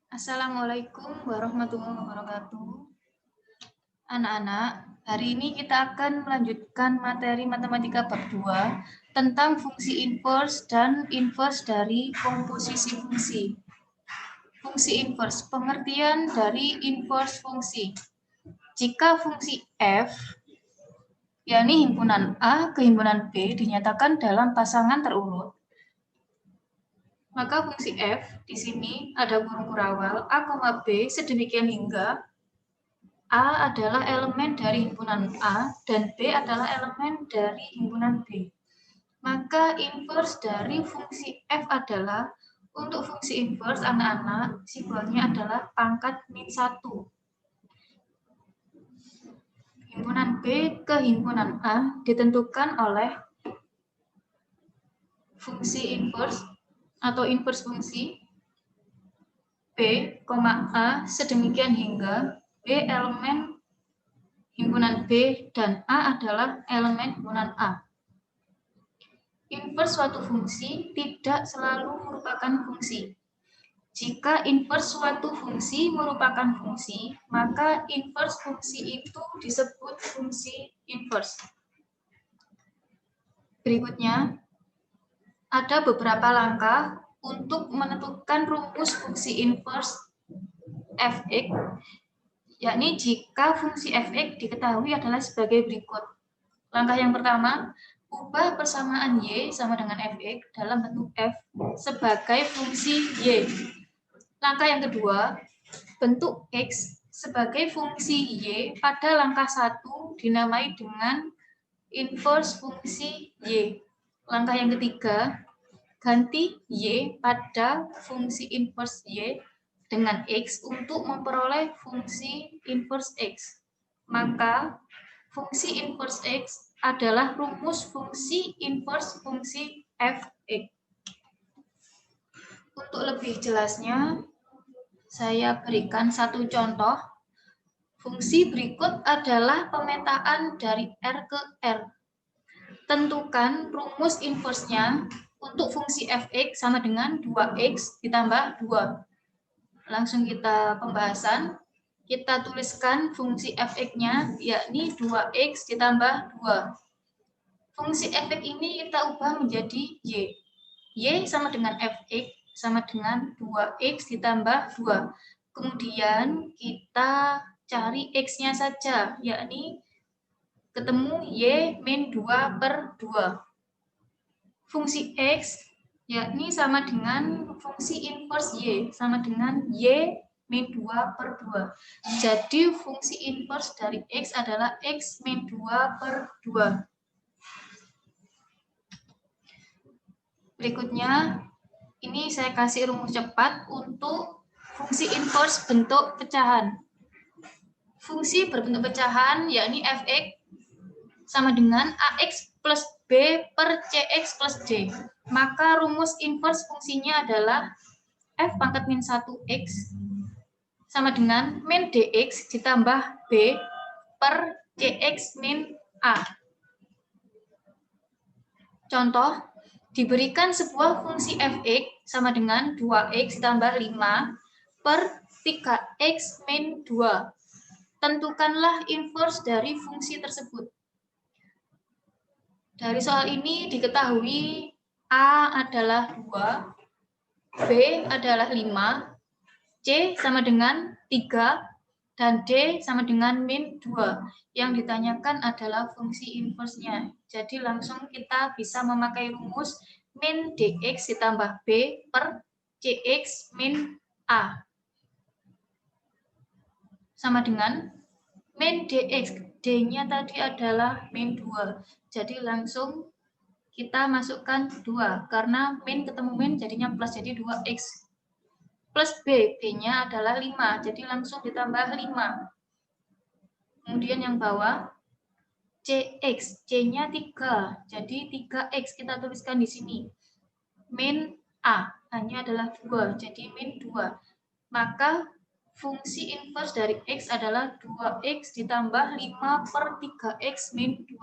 Assalamualaikum warahmatullahi wabarakatuh. Anak-anak, hari ini kita akan melanjutkan materi matematika bab 2 tentang fungsi inverse dan inverse dari komposisi fungsi. Fungsi inverse, pengertian dari inverse fungsi. Jika fungsi f, yakni himpunan A ke himpunan B, dinyatakan dalam pasangan terurut, maka fungsi f di sini ada kurung kurawal A, B sedemikian hingga A adalah elemen dari himpunan A dan B adalah elemen dari himpunan B. Maka inverse dari fungsi f adalah, untuk fungsi inverse anak-anak, simbolnya adalah pangkat min 1. Himpunan B ke himpunan A ditentukan oleh fungsi inverse atau inverse fungsi B, A sedemikian hingga B elemen himpunan B dan A adalah elemen himpunan A. Inverse suatu fungsi tidak selalu merupakan fungsi. Jika inverse suatu fungsi merupakan fungsi, maka inverse fungsi itu disebut fungsi inverse. Berikutnya, ada beberapa langkah untuk menentukan rumus fungsi inverse f(x), yakni jika fungsi f(x) diketahui adalah sebagai berikut. Langkah yang pertama, ubah persamaan y sama dengan f(x) dalam bentuk f sebagai fungsi y. Langkah yang kedua, bentuk x sebagai fungsi y pada langkah 1 dinamai dengan inverse fungsi y. Langkah yang ketiga, ganti y pada fungsi inverse y dengan x untuk memperoleh fungsi inverse x. Maka fungsi inverse x adalah rumus fungsi inverse fungsi f(x). Untuk lebih jelasnya, saya berikan satu contoh. Fungsi berikut adalah pemetaan dari R ke R. Tentukan rumus inverse-nya untuk fungsi f(x) sama dengan 2x ditambah 2. Langsung kita pembahasan. Kita tuliskan fungsi f(x)-nya, yakni 2x ditambah 2. Fungsi f(x) ini kita ubah menjadi y. Y sama dengan f(x) sama dengan 2x ditambah 2. Kemudian kita cari x-nya saja, yakni ketemu y min 2 per 2. Fungsi x yakni sama dengan fungsi inverse y, sama dengan y min 2 per 2. Jadi fungsi inverse dari x adalah x min 2 per 2. Berikutnya, ini saya kasih rumus cepat untuk fungsi inverse bentuk pecahan. Fungsi berbentuk pecahan yakni f(x) sama dengan ax plus b per cx plus d. Maka rumus inverse fungsinya adalah f pangkat min 1x sama dengan min dx ditambah b per cx min a. Contoh, diberikan sebuah fungsi f(x) sama dengan 2x ditambah 5 per 3x min 2. Tentukanlah inverse dari fungsi tersebut. Dari soal ini diketahui A adalah 2, B adalah 5, C sama dengan 3, dan D sama dengan min 2. Yang ditanyakan adalah fungsi inverse-nya. Jadi langsung kita bisa memakai rumus min dx ditambah b per cx min a. Sama dengan min dx, d-nya tadi adalah min 2. Jadi langsung kita masukkan 2, karena min ketemu min jadinya plus, jadi 2x. Plus b, b-nya adalah 5, jadi langsung ditambah 5. Kemudian yang bawah, cx, c-nya 3, jadi 3x kita tuliskan di sini. Min a, hanya adalah 2, jadi min 2. Maka fungsi inverse dari x adalah 2x ditambah 5 per 3x min 2.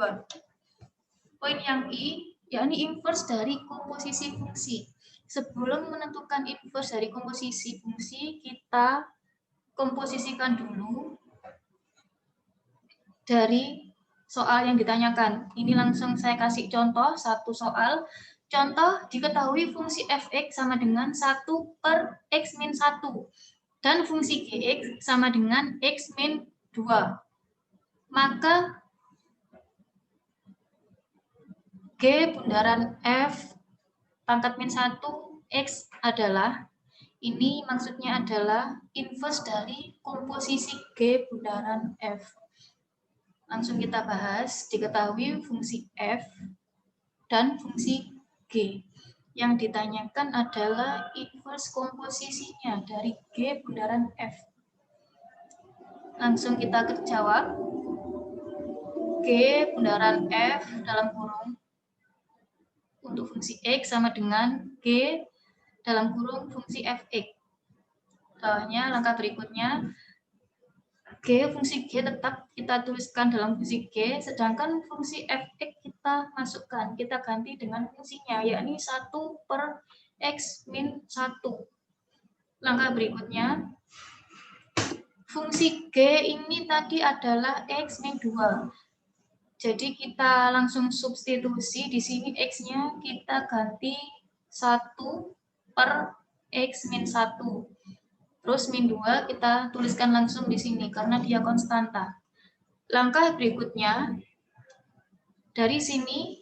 Poin yang I, yakni inverse dari komposisi fungsi. Sebelum menentukan inverse dari komposisi fungsi, kita komposisikan dulu dari soal yang ditanyakan. Ini langsung saya kasih contoh, satu soal. Contoh, diketahui fungsi fx sama dengan 1 per x min 1. Dan fungsi gx sama dengan x min 2. Maka G bundaran F pangkat min 1 X adalah, ini maksudnya adalah inverse dari komposisi G bundaran F. Langsung kita bahas, diketahui fungsi F dan fungsi G. Yang ditanyakan adalah inverse komposisinya dari G bundaran F. Langsung kita jawab. G bundaran F dalam kurung untuk fungsi X sama dengan G dalam kurung fungsi Fx. Soalnya langkah berikutnya, G fungsi G tetap kita tuliskan dalam fungsi G, sedangkan fungsi Fx kita masukkan, kita ganti dengan fungsinya, yakni 1 per X min 1. Langkah berikutnya, fungsi G ini tadi adalah X min 2. Jadi kita langsung substitusi, di sini X-nya kita ganti 1 per X min 1. Terus min 2 kita tuliskan langsung di sini karena dia konstanta. Langkah berikutnya, dari sini,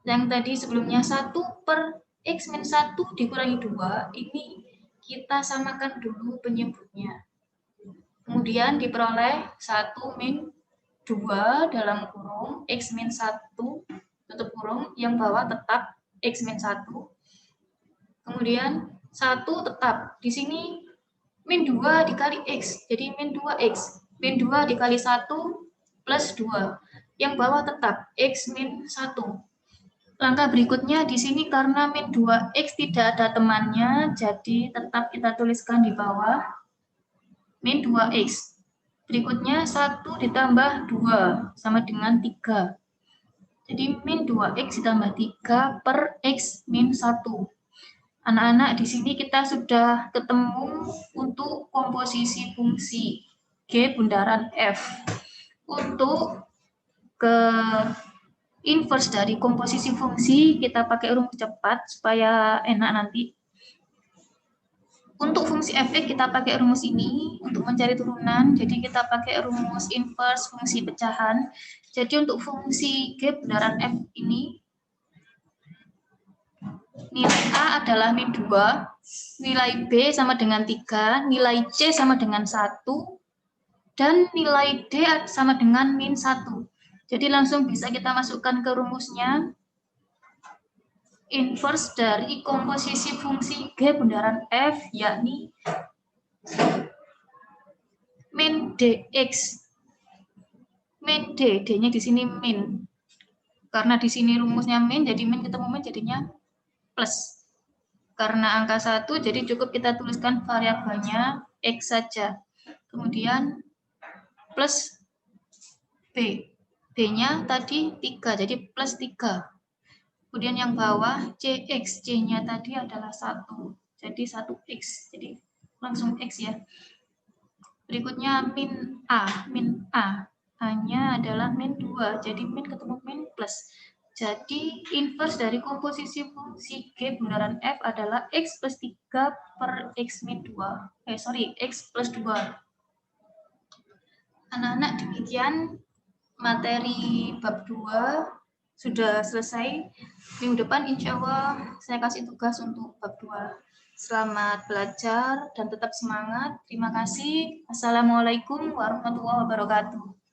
yang tadi sebelumnya 1 per X min 1 dikurangi 2, ini kita samakan dulu penyebutnya. Kemudian diperoleh 1 min 2 dalam kurung X min 1 tutup kurung, yang bawah tetap X min 1. Kemudian 1 tetap. Di sini min 2 dikali X, jadi min 2X. Min 2 dikali 1 plus 2. Yang bawah tetap X min 1. Langkah berikutnya di sini karena min 2X tidak ada temannya, jadi tetap kita tuliskan di bawah min 2X. Berikutnya 1 ditambah 2 sama dengan 3. Jadi min 2X ditambah 3 per X min 1. Anak-anak, di sini kita sudah ketemu untuk komposisi fungsi G bundaran F. Untuk ke inverse dari komposisi fungsi, kita pakai rumus cepat supaya enak nanti. Untuk fungsi Fx kita pakai rumus ini untuk mencari turunan, jadi kita pakai rumus inverse fungsi pecahan. Jadi untuk fungsi G bundaran F ini, nilai A adalah min 2, nilai B sama dengan 3, nilai C sama dengan 1, dan nilai D sama dengan min 1. Jadi langsung bisa kita masukkan ke rumusnya. Inverse dari komposisi fungsi G bundaran F, yakni min dx. Min d, d-nya di sini min. Karena di sini rumusnya min, jadi min ketemu min jadinya plus. Karena angka 1, jadi cukup kita tuliskan variabelnya X saja. Kemudian plus B. B-nya tadi 3, jadi plus 3. Kemudian yang bawah CX, C-nya tadi adalah 1. Jadi 1X, jadi langsung X ya. Berikutnya min A. Min A. A-nya adalah min 2, jadi min ketemu min plus. Jadi inverse dari komposisi fungsi G bundaran F adalah X plus 3 per X min 2. X plus 2. Anak-anak, demikian materi bab 2 sudah selesai. Minggu depan insya Allah saya kasih tugas untuk bab 2. Selamat belajar dan tetap semangat. Terima kasih. Assalamualaikum warahmatullahi wabarakatuh.